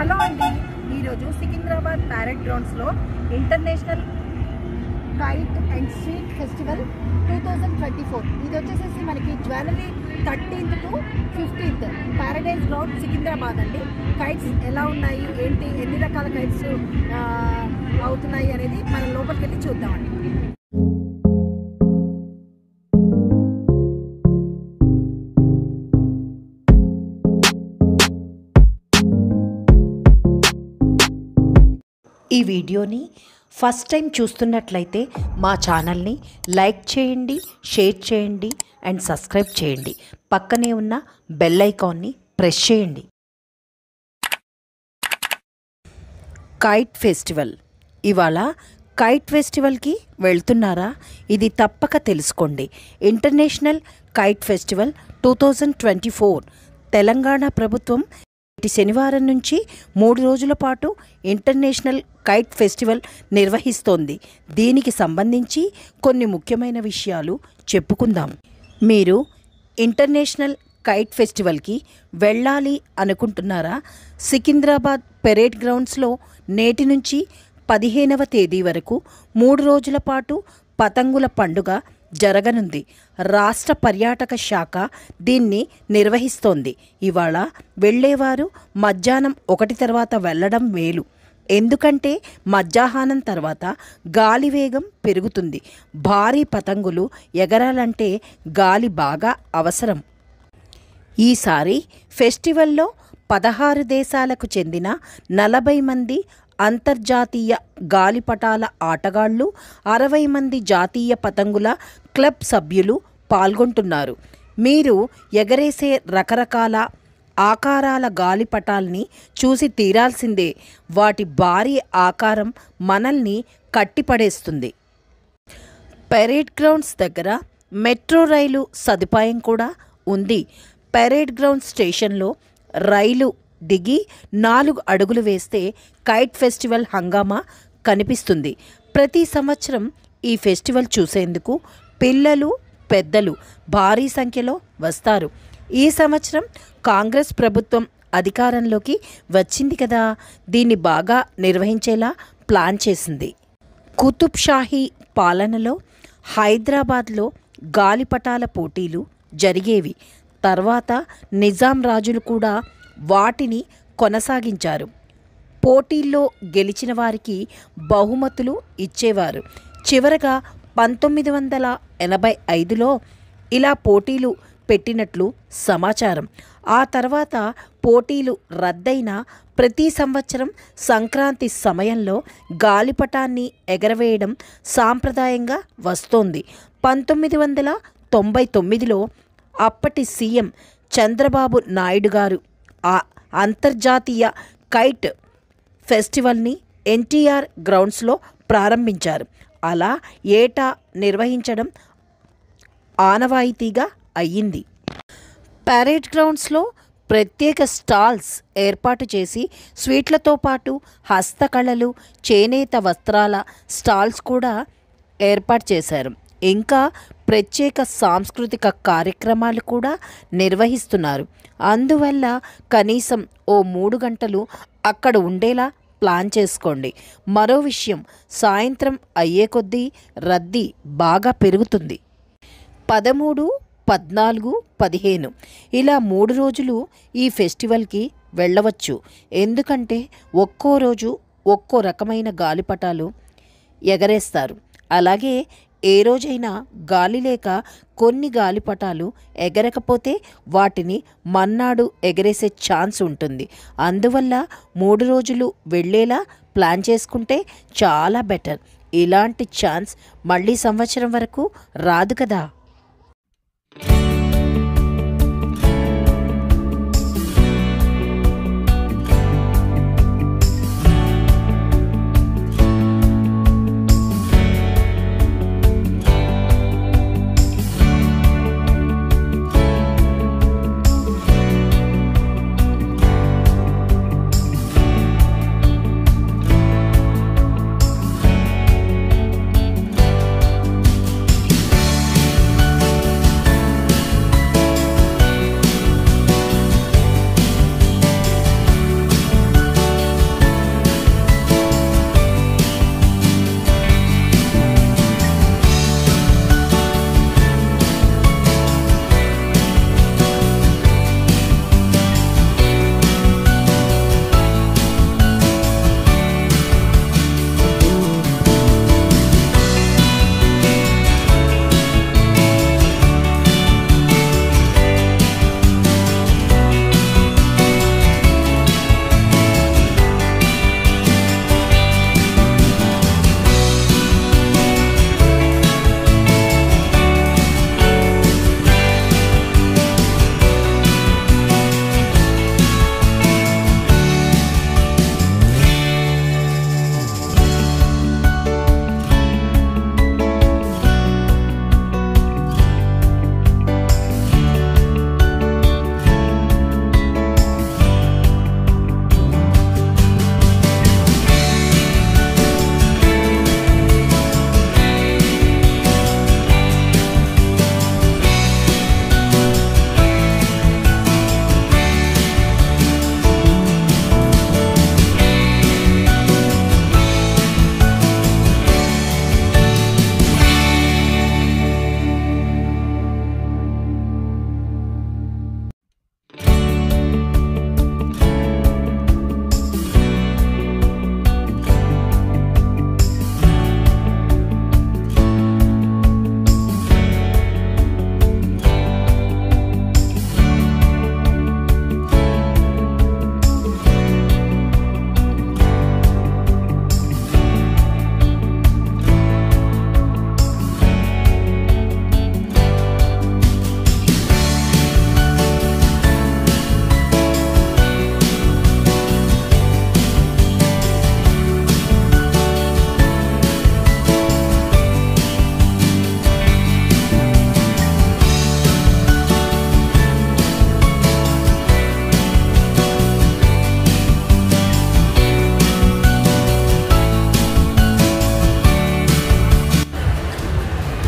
Hello అండి, ఈరోజు Secunderabad parade గ్రౌండ్స్లో international kite and street festival 2024 ఇది వచ్చేసేసి మనకి జనవరి 13th to 15th paradise ground Secunderabad అండి. కైట్స్ ఎలా ఉన్నాయి, ఏంటి, ఎన్ని రకాల కైట్స్ అవుతున్నాయి అనేది మనం లోపలికి వెళ్ళి చూద్దామండి. ఈ వీడియోని ఫస్ట్ టైం చూస్తున్నట్లయితే మా ఛానల్ని లైక్ చేయండి, షేర్ చేయండి అండ్ సబ్స్క్రైబ్ చేయండి. పక్కనే ఉన్న బెల్ ఐకాన్ని ప్రెస్ చేయండి. Kite festival. ఇవాళ కైట్ ఫెస్టివల్కి వెళ్తున్నారా? ఇది తప్పక తెలుసుకోండి. ఇంటర్నేషనల్ కైట్ ఫెస్టివల్ 2024 తెలంగాణ ప్రభుత్వం శనివారం నుంచి 3 రోజుల పాటు ఇంటర్నేషనల్ కైట్ ఫెస్టివల్ నిర్వహిస్తోంది. దీనికి సంబంధించి కొన్ని ముఖ్యమైన విషయాలు చెప్పుకుందాం. మీరు ఇంటర్నేషనల్ కైట్ ఫెస్టివల్కి వెళ్ళాలి అనుకుంటున్నారా? సికింద్రాబాద్ పెరేడ్ గ్రౌండ్స్లో నేటి నుంచి 15వ తేదీ వరకు 3 రోజుల పాటు పతంగుల పండుగ జరగనుంది. రాష్ట్ర పర్యాటక శాఖ దీన్ని నిర్వహిస్తోంది. ఇవాళ వెళ్ళేవారు మధ్యాహ్నం 1 తర్వాత వెళ్ళడం మేలు. ఎందుకంటే మధ్యాహ్నం తర్వాత గాలి వేగం పెరుగుతుంది. భారీ పతంగులు ఎగరాలంటే గాలి బాగా అవసరం. ఈసారి ఫెస్టివల్లో 16 దేశాలకు చెందిన 40 మంది అంతర్జాతీయ గాలిపటాల ఆటగాళ్లు, 60 మంది జాతీయ పతంగుల క్లబ్ సభ్యులు పాల్గొంటున్నారు. మీరు ఎగరేసే రకరకాల ఆకారాల గాలిపటాల్ని చూసి తీరాల్సిందే. వాటి భారీ ఆకారం మనల్ని కట్టిపడేస్తుంది. పెరేడ్ గ్రౌండ్స్ దగ్గర మెట్రో రైలు సదుపాయం కూడా ఉంది. పెరేడ్ గ్రౌండ్ స్టేషన్లో రైలు దిగి 4 అడుగులు వేస్తే కైట్ ఫెస్టివల్ హంగామా కనిపిస్తుంది. ప్రతి సంవత్సరం ఈ ఫెస్టివల్ చూసేందుకు పిల్లలు, పెద్దలు భారీ సంఖ్యలో వస్తారు. ఈ సంవత్సరం కాంగ్రెస్ ప్రభుత్వం అధికారంలోకి వచ్చింది కదా, దీన్ని బాగా నిర్వహించేలా ప్లాన్ చేసింది. కుతుబ్ షాహీ పాలనలో హైదరాబాద్లో గాలిపటాల పోటీలు జరిగేవి. తర్వాత నిజాం రాజులు కూడా వాటిని కొనసాగించారు. పోటీల్లో గెలిచిన వారికి బహుమతులు ఇచ్చేవారు. చివరగా 1985లో ఇలా పోటీలు పెట్టినట్లు సమాచారం. ఆ తర్వాత పోటీలు రద్దయిన ప్రతి సంవత్సరం సంక్రాంతి సమయంలో గాలిపటాన్ని ఎగరవేయడం సాంప్రదాయంగా వస్తోంది. 1999లో అప్పటి సీఎం చంద్రబాబు నాయుడు గారు ఆ అంతర్జాతీయ కైట్ ఫెస్టివల్ని ఎన్టీఆర్ గ్రౌండ్స్లో ప్రారంభించారు. అలా ఏటా నిర్వహించడం ఆనవాయితీగా అయ్యింది. ప్యారేడ్ గ్రౌండ్స్లో ప్రత్యేక స్టాల్స్ ఏర్పాటు చేసి స్వీట్లతో పాటు హస్తకళలు, చేనేత వస్త్రాల స్టాల్స్ కూడా ఏర్పాటు చేశారు. ఇంకా ప్రత్యేక సాంస్కృతిక కార్యక్రమాలు కూడా నిర్వహిస్తున్నారు. అందువల్ల కనీసం ఓ 3 గంటలు అక్కడ ఉండేలా ప్లాన్ చేసుకోండి. మరో విషయం, సాయంత్రం అయ్యే కొద్దీ రద్దీ బాగా పెరుగుతుంది. 13, 14, 15 ఇలా 3 రోజులు ఈ ఫెస్టివల్కి వెళ్ళవచ్చు. ఎందుకంటే ఒక్కో రోజు ఒక్కో రకమైన గాలిపటాలు ఎగరేస్తారు. అలాగే ఏ రోజైనా గాలి లేక కొన్ని గాలిపటాలు ఎగరకపోతే వాటిని మన్నాడు ఎగరేసే ఛాన్స్ ఉంటుంది. అందువల్ల 3 రోజులు వెళ్ళేలా ప్లాన్ చేసుకుంటే చాలా బెటర్. ఇలాంటి ఛాన్స్ మళ్ళీ సంవత్సరం వరకు రాదు కదా.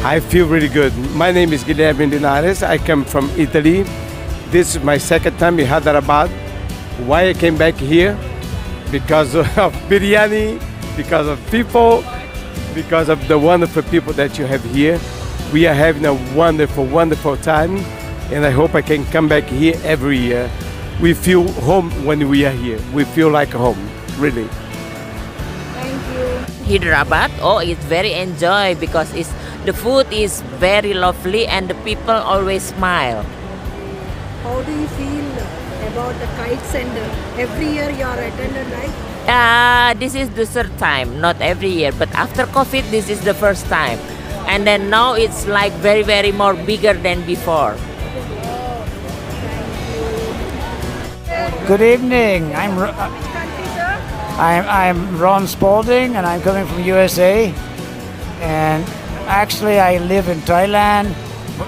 I feel really good. My name is Guilherme Linares. I come from Italy. This is my second time in Hyderabad. Why I came back here? Because of biryani, because of people, because of the wonderful people that you have here. We are having a wonderful, wonderful time, and I hope I can come back here every year. We feel home when we are here. We feel like home, really. Thank you. Hyderabad, oh, it's very enjoy because the food is very lovely and the people always smile. How do you feel about the kites and every year you are attended, right? This is the third time, not every year, but after COVID, this is the first time. And then now it's like very, very more bigger than before. Good evening. I'm Which country, sir? I'm Ron Spalding, and I'm coming from USA. And actually, I live in Thailand,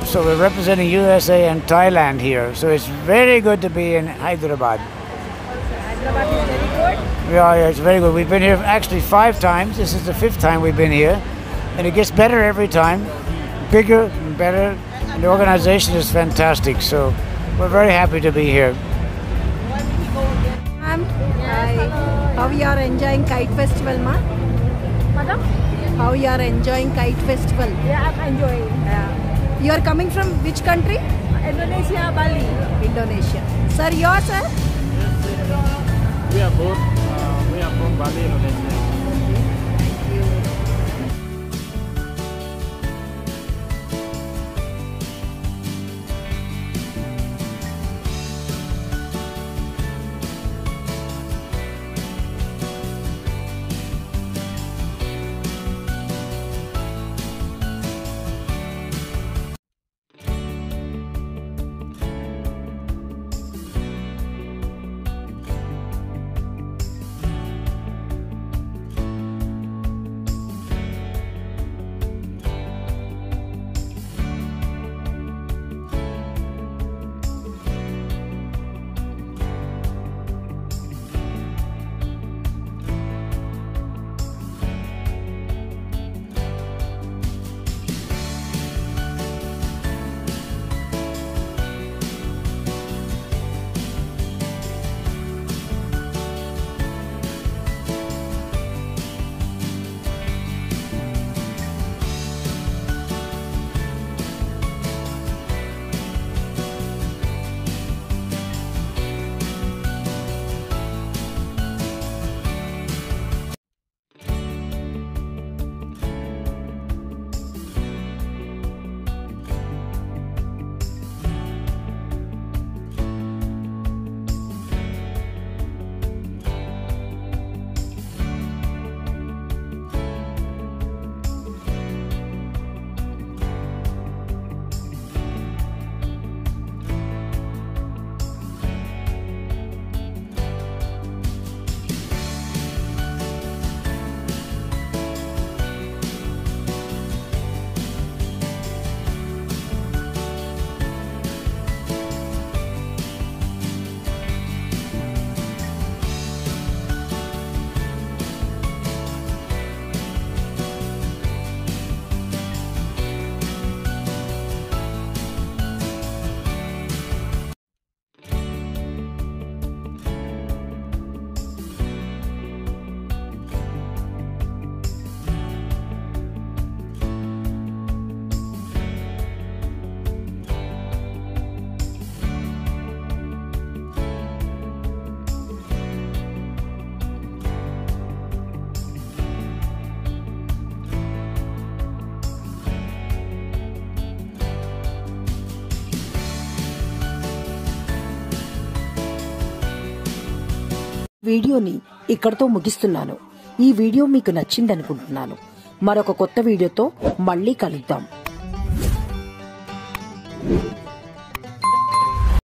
so we're representing USA and Thailand here. So it's very good to be in Hyderabad. Hyderabad is very good. Yeah, it's very good. We've been here actually 5 times. This is the 5th time we've been here, and it gets better every time, bigger and better. And the organization is fantastic. So we're very happy to be here. Ma'am, how you are enjoying Kite Festival, ma? Madam? How you are enjoying Kite Festival? Yeah, I'm enjoying. You are coming from which country? Indonesia, Bali. Indonesia. Sir, yours, sir? We are both. We are from Bali, Indonesia. వీడియోని ఇక్కడతో ముగిస్తున్నాను. ఈ video మీకు నచ్చిందనుకుంటున్నాను. మరొక కొత్త వీడియోతో మళ్ళీ కలుద్దాం.